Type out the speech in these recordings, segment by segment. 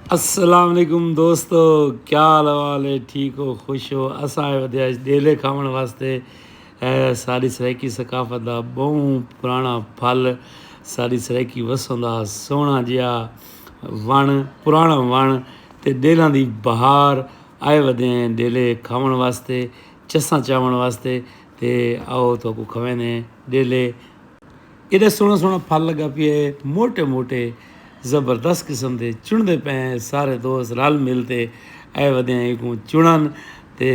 अस्सलाम वालेकुम दोस्तों, क्या हाल वाल है? ठीक हो, खुश हो? असां आए वधिया डेले खावण वास्ते सारी सराइकी सकाफत का बहुत पुराना फल सारी सराइकी वसों का सोहना जिहा वण पुराना वण ते डेलों की बहार आए वधे हैं डेले खावण वास्ते चस्सां चावण वास्ते। ते आओ तो को खवेने डेले एडे सोहना सोहना फल लगा पे मोटे मोटे ज़बरदस्त किस्म के चुनते पे सारे दोस्त रल मिलते आए वधे को चुनन ते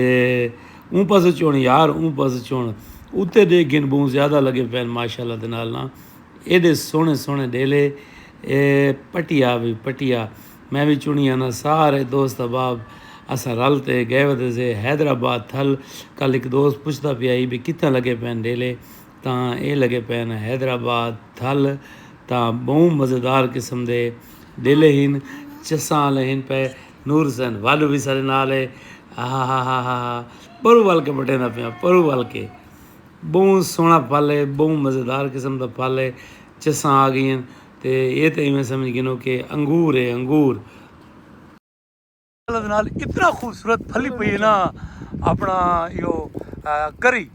ऊँ पासों चुन यार ऊँ पासों चुन उत्ते दे गिन बहुत ज़्यादा लगे पे माशाल्लाह दे नाल ना एडे सोहने सोहने डेले पटिया भी पटिया मैं भी चुनिया ना सारे दोस्त अहबाब असा रलते गए वधे से हैदराबाद थल। कल एक दोस्त पुछता पिया भी कित्थे लगे पे डेले ਤਾਂ ਇਹ ਲੱਗੇ ਪਏ ਨੇ हैदराबाद थल ਤਾਂ ਬਹੁਤ ਮਜ਼ੇਦਾਰ ਕਿਸਮ ਦੇ ਡੇਲੇ ਹਨ ਚਸਾਂ ਲਹਿਨ ਪਏ ਨੂਰ ਹੁਸੈਨ ਵਾਲੂ ਵੀ ਸਾਰੇ ਨਾਲ ਹੈ। ਆਹਾ ਪਰੂ ਵਾਲ ਕੇ ਬਟੇ ਨਾ ਪਿਆ ਪਰੂ ਵਾਲ ਕੇ ਬਹੁਤ ਸੋਹਣਾ ਫਲ ਹੈ ਬਹੁਤ ਮਜ਼ੇਦਾਰ ਕਿਸਮ ਦਾ ਫਲ ਹੈ। ਚਸਾਂ ਆ ਗਈਆਂ ਤੇ ਇਹ ਤਾਂ ਇਵੇਂ ਸਮਝ ਗਿਨੋ ਕਿ ਅੰਗੂਰ ਹੈ ਅੰਗੂਰ ਨਾਲ ਇਤਨਾ ਖੂਬਸੂਰਤ ਫਲੀ ਪਈ ਹੈ ਨਾ ਆਪਣਾ ਇਹੋ करी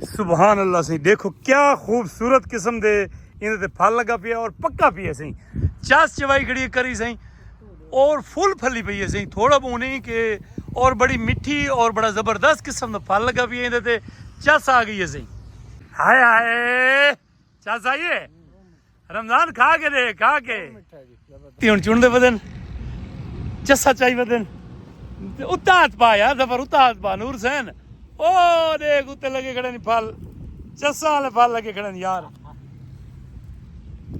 सुबहान अल्लाह सही देखो क्या खूबसूरत किस्म दे इन्हें फल लगा पिया और पक्का पिया सही चास चवाई खड़ी करी सही और फुल फली पई है सही थोड़ा बहुत नहीं कि और बड़ी मिठी और बड़ा ज़बरदस्त किस्म का फल लगा पिया इन्हें चस आ गई है सही। हाय हाय चस आई है रमजान खा के दे खा के हुण चुन दे बदन चसा चाहिए बदन उत्ता हाथ पा यार जबर उत्ता हाथ पा नूर हुसैन ओ देख उत्ते लगे खड़े नहीं फल चस्सा वाले फल लगे खड़े नहीं यार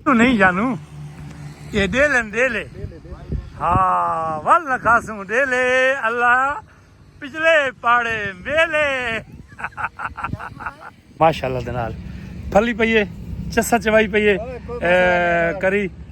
तू नहीं जानू ये डेले हाँ वल न खासू डेले अल्लाह पिछले पाड़े मेले माशाल्लाह दे नाल फली पई है चस्सा चवाई पई है करी